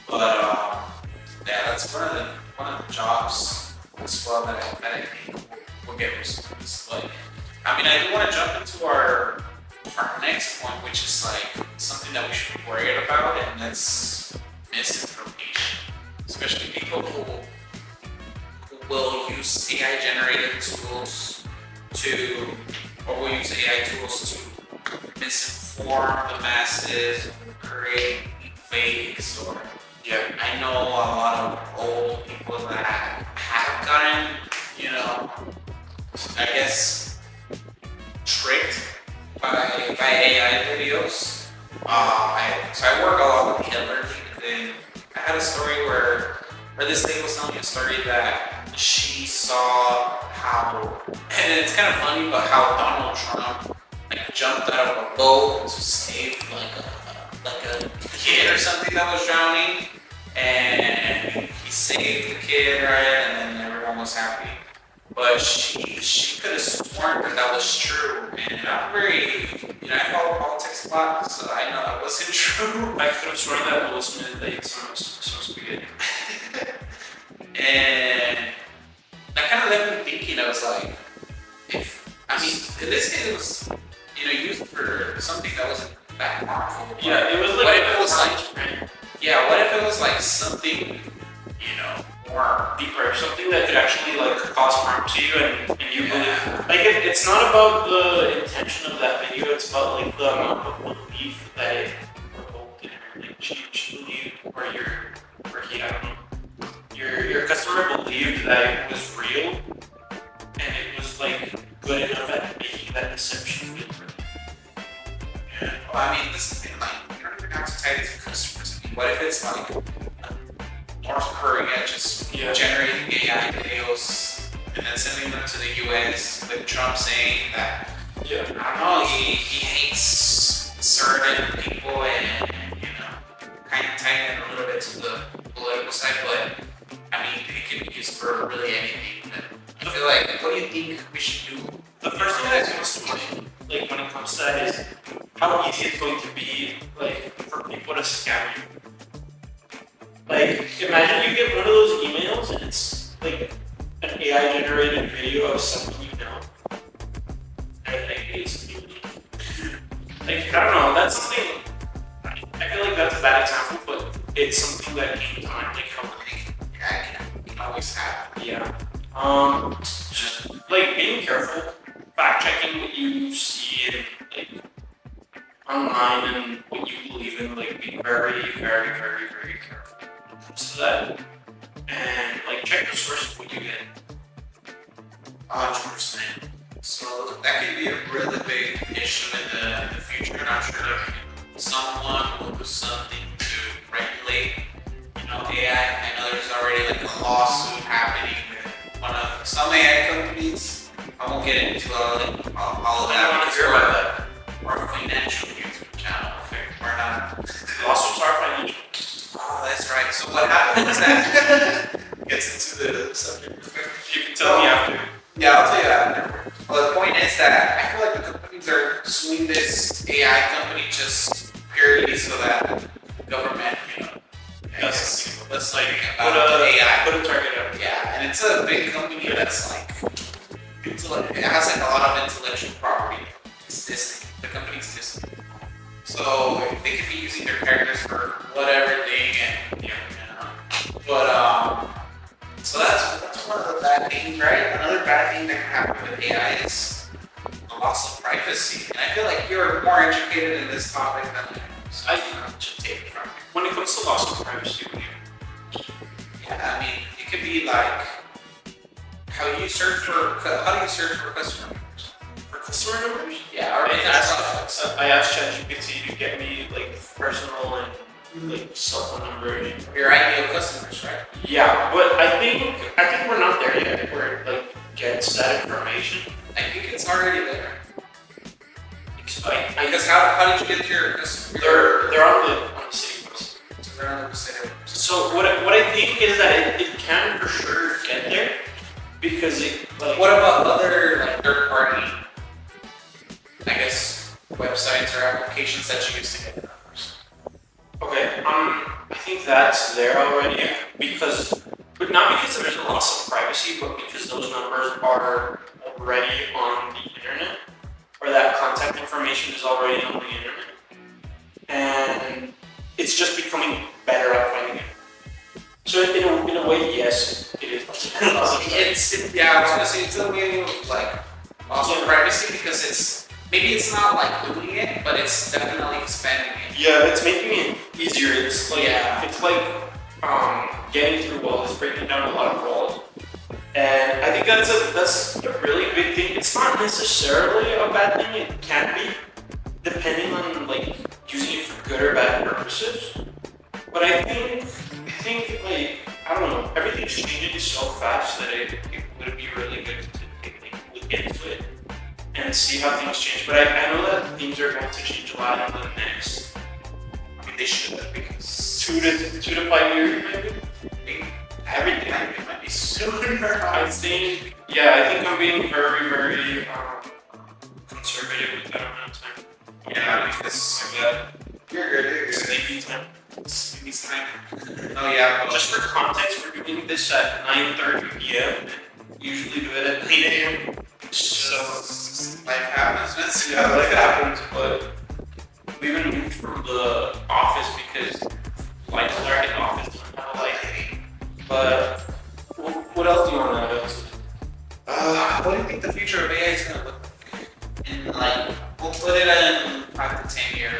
But, yeah, that's one of the jobs as well that I think will get response. But I mean, I do want to jump into our next point, which is like something that we should be worried about, and that's misinformation, especially people who will use AI generated tools to, or will use AI tools to misinform the masses, create fakes, or I know a lot of old people that have gotten, you know, I guess tricked by AI videos. So I work a lot with Killer, and I had a story where this lady was telling me a story that she saw how, and it's kind of funny, but how Donald Trump like jumped out of a boat to save like a kid or something that was drowning, and he saved the kid, right, and then everyone was happy. But she could have sworn that was true, and I'm very, I follow politics a lot, so I know that wasn't true. I could have sworn that Will Smith ate some spaghetti. And that kind of left me thinking. I was like, in this case, it was, used for something that wasn't that harmful. Yeah, it was like. What if it was like? Yeah, what if it was like something, more deeper, something that could actually like cause harm to you, and you believe. Like it's not about the intention of that video; it's about like the amount of belief that it provoked in her. Like she believed, or he, I don't know, your customer believed that it was real, and it was like good enough at making that deception feel real. Yeah. Well, I mean, this is the thing. Like, you don't even have to tie it to customers. I mean, what if it's like North Korea just generating AI videos and then sending them to the US with Trump saying that, I don't know, he hates certain people and, kind of tying it a little bit to the political side, but I mean, it can be used for really anything. I feel like, what do you think we should do? The first thing that comes to mind, like when it comes to that, is how easy it's going to be, like, for people to scam you. Like, imagine you get one of those emails and it's like an AI generated video of someone you know. And like, it's like, I don't know, that's something, I feel like that's a bad example, but it's something that came to mind, like, how You can always have. yeah. Just like being careful, fact checking what you see and like online and what you believe in, like being very, very, very, very careful when it comes to that. And like check the source of what you get. 100%. So that could be a really big issue in the future, and I'm sure someone will do something to regulate, AI. I know there's already like a lawsuit happening with one of some AI companies. I won't get into all of that because we're a financial YouTube channel. We're not. Lawsuits are financial. Oh, that's right. So what happens is that gets into the subject. You can tell me after. Yeah, I'll tell you after. Well, the point is that I feel like the companies are suing this AI company just purely so that the government, let's like about AI. Put a target out. Yeah, and it's a big company that's like, it has like a lot of intellectual property. It's Disney. The company's Disney. So they could be using their characters for whatever thing, and but so that's one of the bad things, right? Another bad thing that can happen with AI is the loss of privacy. And I feel like you're more educated in this topic than I am, so I should take it from you. When it comes to loss of privacy, yeah, I mean, it could be like how do you search for customer numbers? For customer numbers? Yeah, or I asked ChatGPT to get me like personal and like cell phone numbers. Your ideal customers, right? Yeah, but I think we're not there yet where it like gets that information. I think it's already there. I Because how did you get your customers? they're on the city website. So they're on the website. So what I think is that it can for sure get there because it like. What about other like third party, I guess, websites or applications that you use to get the numbers? Okay, I think that's there already but not because there's a loss of privacy, but because those numbers are already on the internet, or that contact information is already on the internet, and it's just becoming better at finding it. So in a way, yes, it is. Yeah, I was gonna say it's a way of like also privacy because it's not like doing it, but it's definitely expanding it. Yeah, it's making it easier. It's like Yeah. it's like getting through walls, breaking down a lot of walls, and I think that's a really big thing. It's not necessarily a bad thing. It can be, depending on like using it for good or bad purposes. But I think like I don't know. Everything's changing so fast that it would be really good to take a look into it and see how things change. But I know that things are going to change a lot in the next. I mean, they should because 2 to 5 years maybe. Everything Might be sooner. I think, yeah, I think I'm being very, very conservative with that amount of time. Yeah, because You're good. You're good. Sleepy time. sleepy's time. Oh yeah, but Just for context, we're doing this at 9:30 p.m. and usually do it at 8 a.m. So Life happens. yeah, that happens. But we even moved from the office because lights are in the office. Kind of like, but what else do you want to know? what do you think the future of AI is gonna look like? In like, we'll put it in 5 to 10 year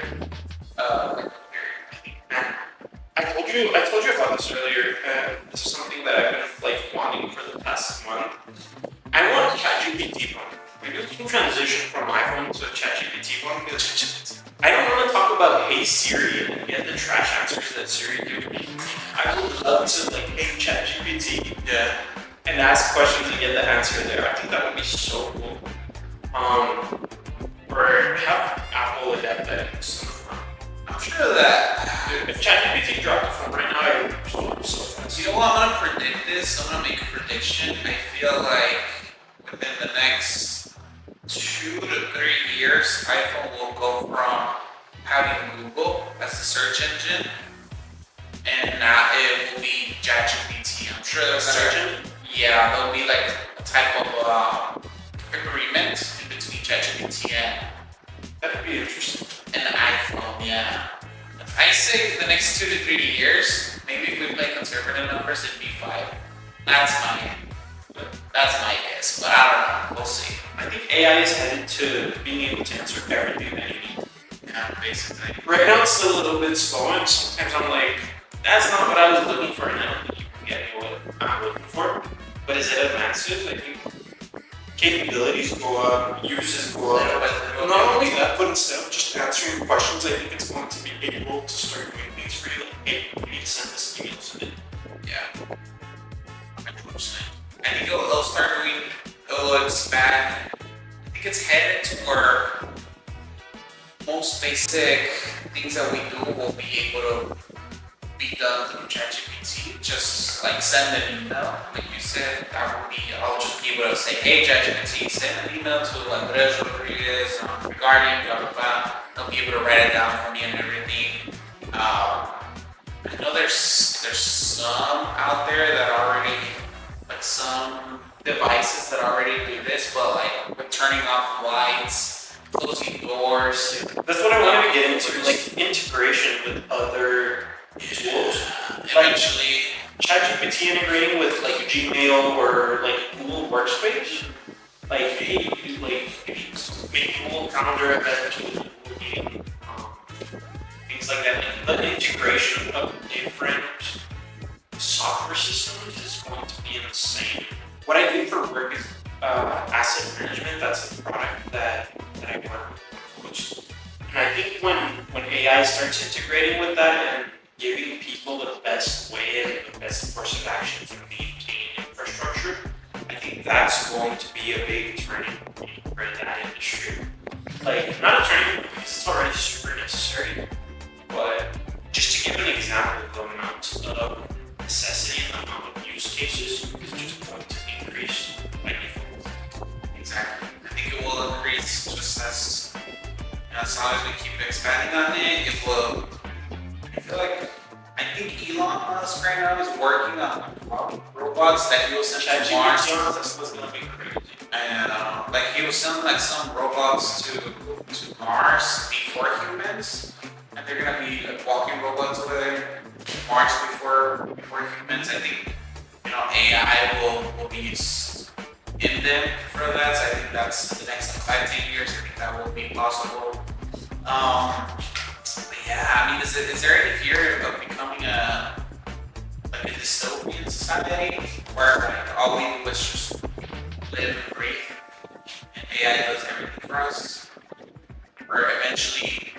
period. I told you about this earlier. This is something that I've been like wanting for the past month. I want ChatGPT phone. Maybe we can transition from iPhone to ChatGPT phone because I don't want to talk about Hey Siri and get the trash answers that Siri gives me. I would love to like Hey ChatGPT, and ask questions and get the answer there. I think that would be so cool. Or have Apple adapt that in some form. I'm sure that. If ChatGPT dropped the phone right now, I would so fast. You know what? I'm gonna predict this. I'm gonna make a prediction. I feel like within the next 2 to 3 years, iPhone will go from having Google as the search engine, and now it will be ChatGPT. I'm sure there's Search engine? yeah, there'll be like a type of agreement in between ChatGPT and That'd be interesting. an iPhone. Yeah. I say the next 2 to 3 years, maybe if we play conservative numbers, it'd be 5. That's my guess, but I don't know. We'll see. I think AI is headed to being able to answer everything that you need. Yeah, basically. Right now, it's still a little bit slow, and sometimes I'm like, that's not what I was looking for, and I don't think you can get me what I'm looking for. But as it advances, I think capabilities go up, uses go up. Not only that, but instead of just answering questions, I think it's going to be able to start doing things for you. Like, hey, you need to send this, you need to send it. Yeah. 100%. I think it'll start doing, it'll expand. I think it's headed to where most basic things that we do will be able to be done through ChatGPT. Just like send an email, like you said, I'll just be able to say, hey ChatGPT, send an email to Andres Rodriguez regarding blah blah blah. They'll be able to write it down for me and everything. I know there's some out there that already, like some devices that already do this, but like with turning off lights, closing doors. That's what I wanted to get into, like integration with other tools. Eventually, ChatGPT integrating with like Gmail or like Google Workspace. Like, hey, like make Google Calendar event to Google Meeting, things like that. Like, the integration of different software systems is going to be insane. What I do for work is asset management. That's a product that I work with. And I think when AI starts integrating with that and giving people the best way and the best course of action to maintain infrastructure, I think that's going to be a big turning point for that industry. Like, not a turning point because it's already super necessary, but just to give an example, the amount of necessity and the amount of use cases is just going to increase by default. exactly. I think it will increase just as long as we keep expanding on it. It will. I feel like I think Elon Musk right now is working on robots that he will send to Mars. ChatGPT, that's what's going to be crazy. And will send like some robots to Mars before humans, and they're gonna be like walking robots over there. Mars before humans. I think AI will be used in them for that. So I think that's the next 5-10 years. I think that will be possible. But yeah, I mean, is there any fear of becoming a dystopian society where like all we do is just live and breathe and AI does everything for us? Or eventually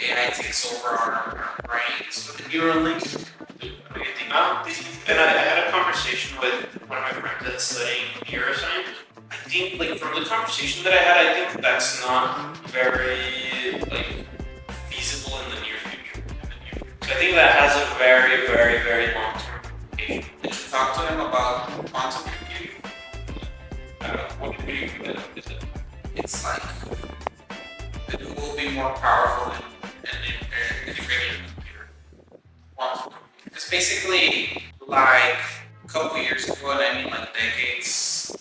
AI takes over our brains with a neural link? What do you think? And I had a conversation with one of my friends that's studying neuroscience. I think, like, from the conversation that I had, I think that's not very, like, feasible in the near future. So I think that has a very, very, very long-term implication. Did you talk to him about quantum computing? What do you think that is? It's like it will be more powerful than an integrated computer. Quantum computing. It's basically like a couple years ago, and I mean like decades,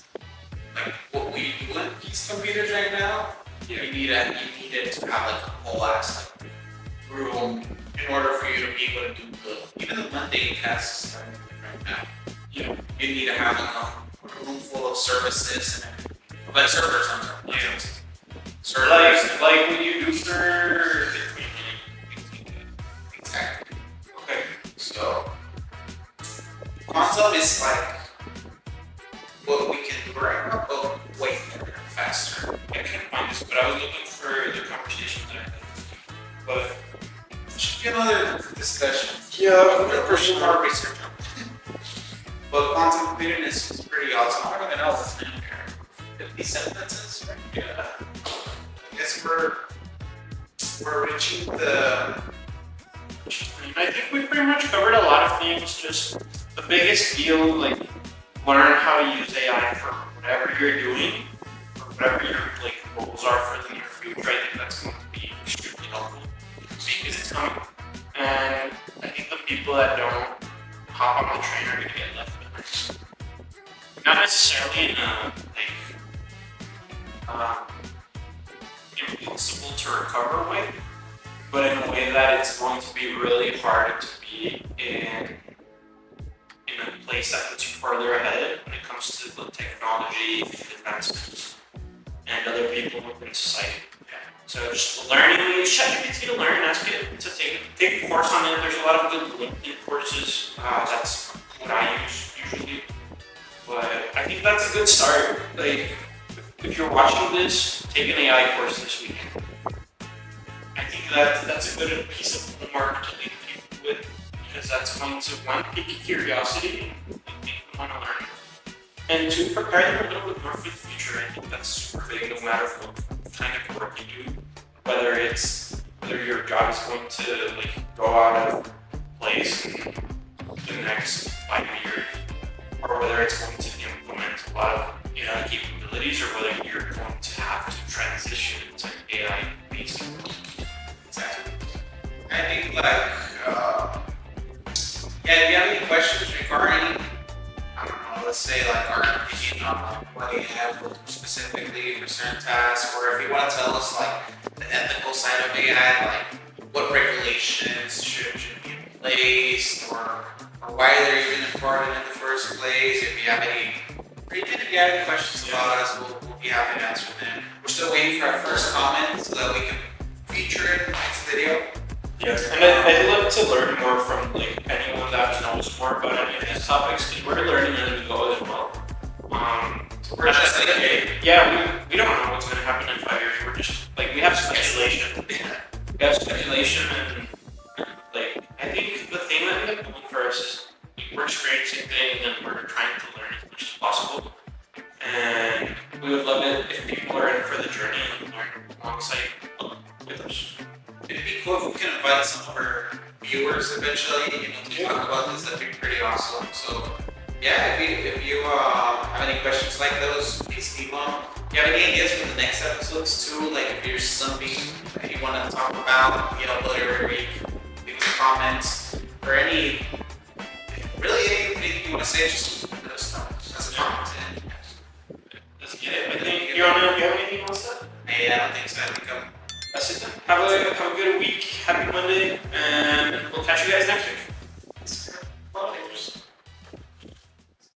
like what we do in these computers right now. You needed to have like a whole ass like room in order for you to be able to do even the mundane tasks that right now. You need to have like a room full of services and like servers. I'm sorry. Yeah. Servers. Like what you do for Exactly. okay. So quantum is like what we can do right now, but way more faster. I can't find this, but I was looking for the conversation that I had. But Should be another discussion. yeah, I'm gonna pursue more research on it. But quantum computing is pretty awesome. I don't even know what's in there. 50 sentences, right? Yeah. I guess we're reaching the. I think we pretty much covered a lot of things. Just the biggest deal, like learn how to use AI for whatever you're doing, or whatever your like goals are for the near future. I think that's going to be extremely helpful because it's coming. And I think the people that don't hop on the train are going to get left behind. Not necessarily in a impossible to recover way, but in a way that it's going to be really hard to be in a place that puts you further ahead when it comes to the technology advancements and other people within society. So just learning, use ChatGPT to learn, ask it to take a course on it. There's a lot of good LinkedIn courses. That's what I use usually. But I think that's a good start. Like, if you're watching this, take an AI course this weekend. I think that's a good piece of homework to leave people with, because that's going to, one, pique curiosity and make them want to learn, and two, prepare them a little bit more for the future. I think that's super big, no matter what kind of work you do, whether your job is going to like go out of place in the next 5 years, or whether it's going to implement a lot of capabilities, or whether you're going to have to transition to AI based. Exactly. I think if you have any questions regarding, I don't know, let's say like our opinion on what AI will do specifically for certain tasks, or if you want to tell us like the ethical side of AI, like what regulations should be in place, or why they're even important in the first place. If you have any questions about us, we'll be happy to answer them. We're still waiting for our first comment so that we can feature it in the next video. Yes, and I'd love to learn more from like anyone that knows more about any of these topics, because we're learning as we go as well. We're just like, we don't know what's going to happen in 5 years. We're just like, we have speculation. We have speculation, and like I think the thing that we have going for us is we're experiencing things and we're trying to learn as much as possible. And we would love it if people are in for the journey and learn alongside with us. It'd be cool if we can invite some of our viewers eventually, to talk about this. That'd be pretty awesome. So, yeah, if you have any questions like those, please leave them. If you have any ideas for the next episodes too, like if there's something that you want to talk about, whatever, leave us comments, or anything you want to say, just let us know. That's a comment. Let's get it. I think you have anything Happy Monday.